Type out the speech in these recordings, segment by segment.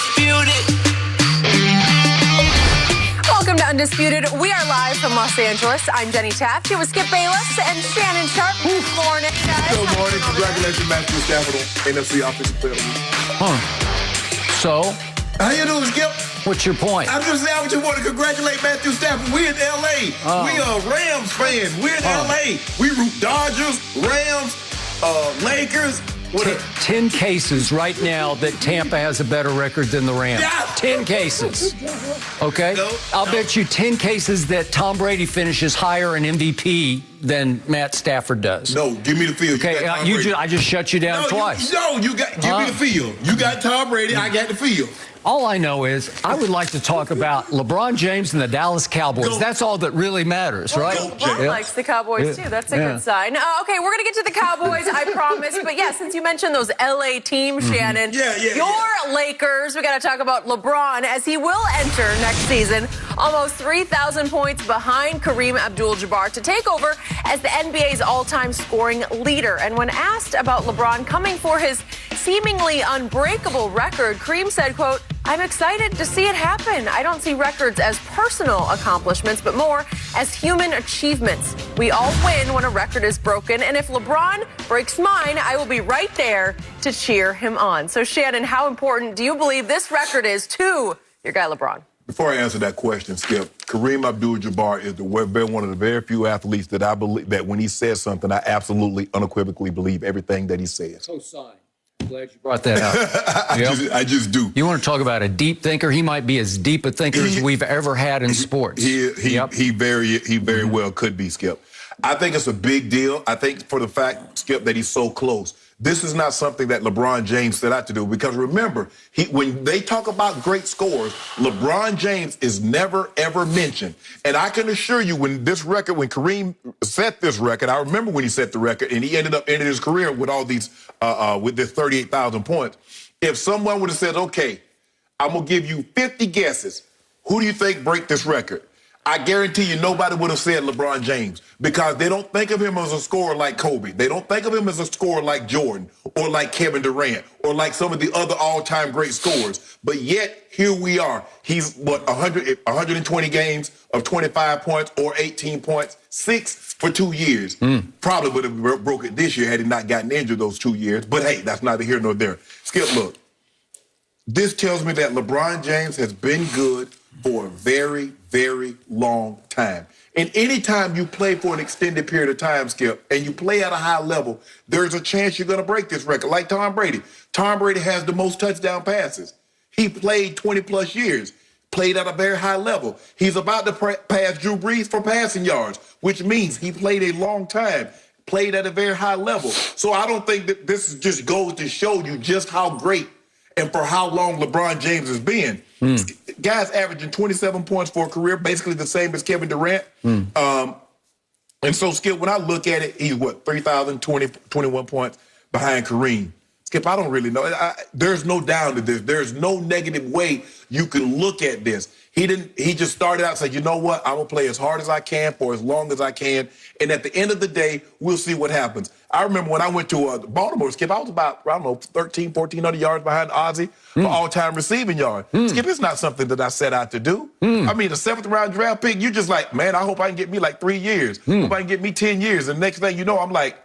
Undisputed. Welcome to Undisputed. We are live from Los Angeles. I'm Jenny Taft here with Skip Bayless and Shannon Sharp. Good morning, guys. Good morning. Congratulations, Matthew Stafford, NFC Offensive Player of the Week. So, How you doing, Skip? what's your point? I'm just saying, I just want to congratulate Matthew Stafford. We in L.A. We are Rams fans. We're in L.A. We root Dodgers, Rams, Lakers. 10 cases right now that Tampa has a better record than the Rams. Yeah. 10 cases. Okay? No, I'll no. bet you 10 cases that Tom Brady finishes higher in MVP than Matt Stafford does. No, give me the field. Okay, You got Tom Brady. I just shut you down No, twice. you got. Give me the field. You got Tom Brady. I got the field. All I know is I would like to talk about LeBron James and the Dallas Cowboys. Go. That's all that really matters, right? Go, LeBron Yeah. likes the Cowboys, too. That's a Yeah. good sign. Okay, we're going to get to the Cowboys, I promise. But, yeah, since you mentioned those L.A. teams, Shannon, Yeah, your Lakers, we got to talk about LeBron as he will enter next season almost 3,000 points behind Kareem Abdul-Jabbar to take over as the NBA's all-time scoring leader. And when asked about LeBron coming for his seemingly unbreakable record, Kareem said, quote, "I'm excited to see it happen. I don't see records as personal accomplishments, but more as human achievements. We all win when a record is broken, and if LeBron breaks mine, I will be right there to cheer him on." So, Shannon, how important do you believe this record is to your guy LeBron? Before I answer that question, Skip, Kareem Abdul-Jabbar is one of the very few athletes that I believe that when he says something, I absolutely unequivocally believe everything that he says. Co-sign. Glad you brought that up. Yep. I just do. You want to talk about a deep thinker? He might be as deep a thinker as we've ever had in sports. He very well could be, Skip. I think it's a big deal. I think for the fact, Skip, that he's so close. This is not something that LeBron James set out to do because remember, when they talk about great scores, LeBron James is never, ever mentioned. And I can assure you when Kareem set this record, I remember when he set the record and he ended his career with all these, with this 38,000 points. If someone would have said, okay, I'm going to give you 50 guesses, who do you think break this record? I guarantee you nobody would have said LeBron James because they don't think of him as a scorer like Kobe. They don't think of him as a scorer like Jordan or like Kevin Durant or like some of the other all-time great scorers. But yet, here we are. He's, 120 games of 25 points or 18 points, 6 for 2 years. Probably would have broke it this year had he not gotten injured those 2 years. But hey, that's neither here nor there. Skip, look. This tells me that LeBron James has been good for a very, very long time. And anytime you play for an extended period of time, Skip, and you play at a high level, there's a chance you're going to break this record, like Tom Brady. Tom Brady has the most touchdown passes. He played 20-plus years, played at a very high level. He's about to pass Drew Brees for passing yards, which means he played a long time, played at a very high level. So I don't think that this just goes to show you just how great and for how long LeBron James has been. Guys averaging 27 points for a career, basically the same as Kevin Durant. And so, Skip, when I look at it, he's 21 points behind Kareem. Skip, I don't really know. There's no down to this. There's no negative way you can look at this. He just started out and said, you know what? I'm going to play as hard as I can for as long as I can. And at the end of the day, we'll see what happens. I remember when I went to Baltimore, Skip, I was about, 1,400 yards behind Ozzie for all-time receiving yards. Skip, it's not something that I set out to do. I mean, the 7th-round draft pick, you're just like, man, I hope I can get me like 3 years. Hope I can get me 10 years. And next thing you know, I'm like,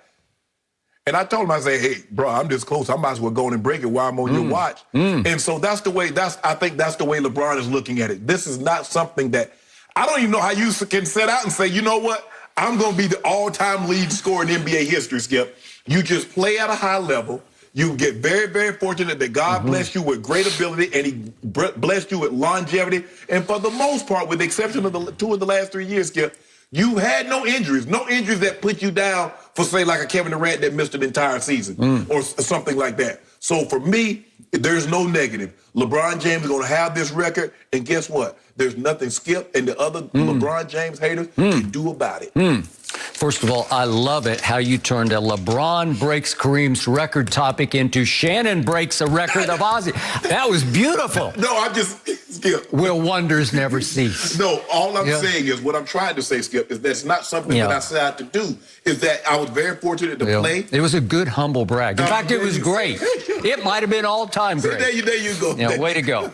and I told him, I said, hey, bro, I'm this close. I might as well go in and break it while I'm on your watch. And so I think that's the way LeBron is looking at it. This is not something that, I don't even know how you can set out and say, you know what? I'm going to be the all-time lead scorer in NBA history, Skip. You just play at a high level. You get very, very fortunate that God blessed you with great ability and he blessed you with longevity. And for the most part, with the exception of the 2 of the last 3 years, Skip, you had no injuries that put you down for, say, like a Kevin Durant that missed an entire season or something like that. So for me, there's no negative. LeBron James is going to have this record, and guess what? There's nothing Skip and the other LeBron James haters can do about it. First of all, I love it how you turned a LeBron breaks Kareem's record topic into Shannon breaks a record of Ozzie. That was beautiful. No, I'm just... Skip. Will wonders never cease? No, all I'm saying is, what I'm trying to say, Skip, is that's not something that I set out to do. Is that I was very fortunate to play. It was a good, humble brag. In fact, it was great. It might have been all-time great. There you go. Yeah, way to go.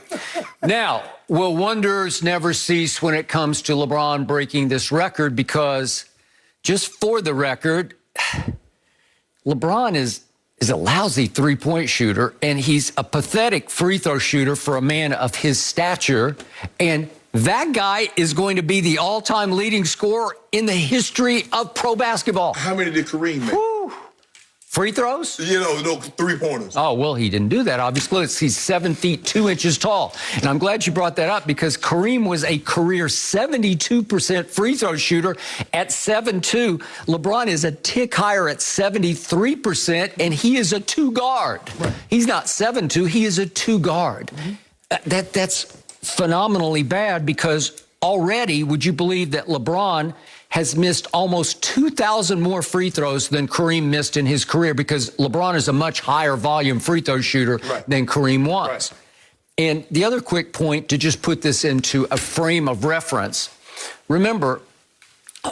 Now, will wonders never cease when it comes to LeBron breaking this record? Because, just for the record, LeBron is a lousy three-point shooter, and he's a pathetic free throw shooter for a man of his stature. And that guy is going to be the all-time leading scorer in the history of pro basketball. How many did Kareem make? Woo. Free throws? No three-pointers. Oh, well, he didn't do that, obviously. He's 7 feet 2 inches tall. And I'm glad you brought that up, because Kareem was a career 72% free throw shooter at 7'2". LeBron is a tick higher at 73%, and he is a two-guard. Right. He's not 7'2", he is a two-guard. Mm-hmm. That's phenomenally bad, because already, would you believe that LeBron has missed almost 2,000 more free throws than Kareem missed in his career, because LeBron is a much higher volume free throw shooter than Kareem was. Right. And the other quick point, to just put this into a frame of reference, remember,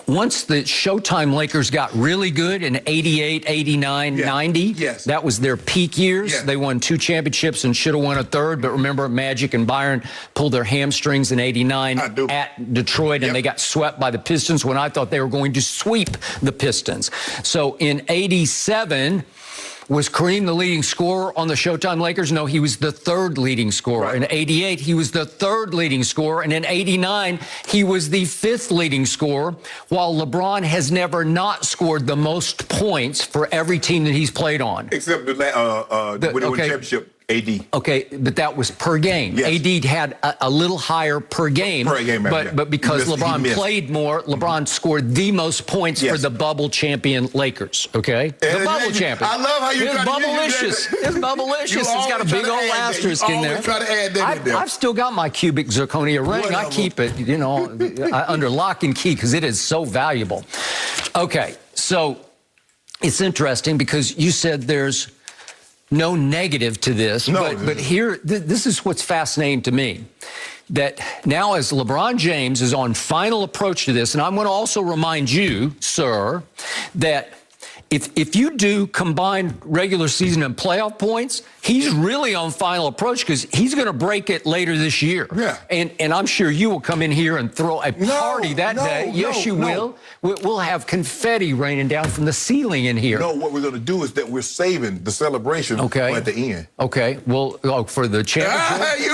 once the Showtime Lakers got really good in 88, 89, 90, that was their peak years. They won 2 championships and should have won a third. But remember, Magic and Byron pulled their hamstrings in 89 at Detroit, and they got swept by the Pistons when I thought they were going to sweep the Pistons. So in 87, was Kareem the leading scorer on the Showtime Lakers? No, he was the third leading scorer. Right. In 88, he was the third leading scorer. And in 89, he was the 5th leading scorer, while LeBron has never not scored the most points for every team that he's played on. Except when they won championship. AD. Okay, but that was per game. Yes. AD had a little higher per game. But because LeBron played more, LeBron scored the most points for the bubble champion Lakers. Okay? The bubble champion. I love how you It's bubblicious. It's bubblicious. It's got a big old asterisk in there. Try to add that in there. I've still got my cubic zirconia ring. I keep it, under lock and key, because it is so valuable. Okay, so it's interesting, because you said there's no negative to this, but here, this is what's fascinating to me, that now as LeBron James is on final approach to this, and I'm going to also remind you, sir, that if you do combined regular season and playoff points, he's really on final approach, because he's going to break it later this year. Yeah. And I'm sure you will come in here and throw a party that day. Yes, you will. We'll have confetti raining down from the ceiling in here. No, what we're going to do is that we're saving the celebration for at the end. Okay. Well, for the championship.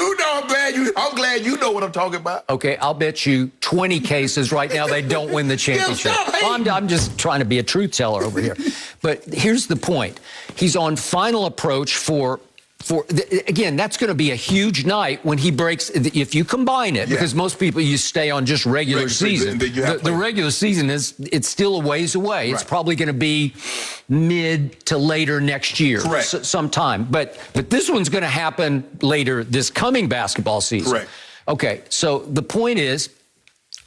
I'm glad you know what I'm talking about. Okay, I'll bet you 20 cases right now they don't win the championship. I'm just trying to be a truth teller over here. But here's the point. He's on final approach again, that's going to be a huge night when he breaks, if you combine it, because most people, you stay on just regular season. The regular season it's still a ways away. Right. It's probably going to be mid to later next year, sometime. But this one's going to happen later this coming basketball season. Correct. Okay, so the point is,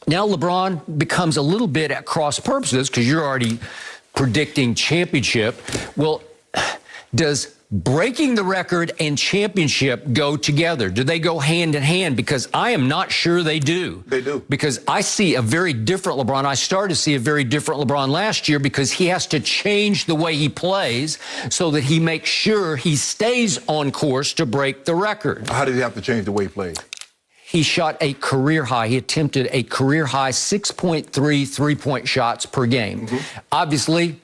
now LeBron becomes a little bit at cross purposes, because you're already predicting championship. Well, does breaking the record and championship go together? Do they go hand in hand? Because I am not sure they do. They do. Because I see a very different LeBron. I started to see a very different LeBron last year, because he has to change the way he plays so that he makes sure he stays on course to break the record. How did he have to change the way he played? He shot a career high. He attempted a career high 6.3 three-point shots per game. Obviously,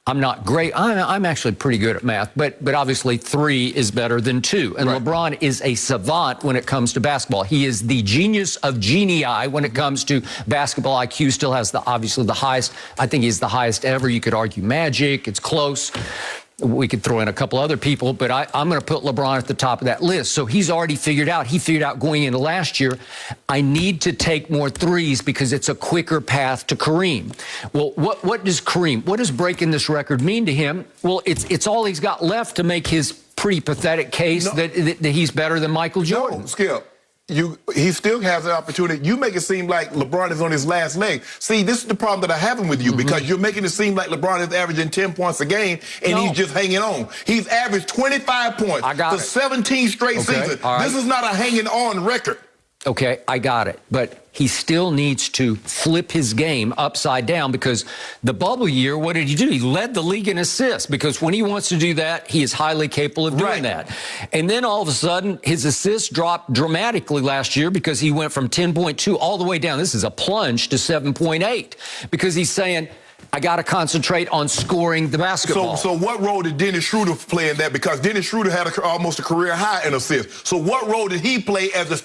I'm not great. I'm actually pretty good at math, but obviously 3 is better than 2. And LeBron is a savant when it comes to basketball. He is the genius of genii when it comes to basketball IQ. Still has obviously the highest. I think he's the highest ever. You could argue Magic. It's close. We could throw in a couple other people, but I'm going to put LeBron at the top of that list. So he's already figured out. He figured out going into last year, I need to take more threes because it's a quicker path to Kareem. Well, what does breaking this record mean to him? Well, it's all he's got left to make his pretty pathetic case that he's better than Michael Jordan. No, Skip. He still has the opportunity. You make it seem like LeBron is on his last leg. See, this is the problem that I'm having with you because you're making it seem like LeBron is averaging 10 points a game and he's just hanging on. He's averaged 25 points for 17 straight seasons. Right. This is not a hanging on record. Okay, I got it. But he still needs to flip his game upside down because the bubble year, what did he do? He led the league in assists because when he wants to do that, he is highly capable of doing that. And then all of a sudden, his assists dropped dramatically last year because he went from 10.2 all the way down. This is a plunge to 7.8 because he's saying, I got to concentrate on scoring the basketball. So what role did Dennis Schroeder play in that? Because Dennis Schroeder had almost a career high in assists. So what role did he play as a starter?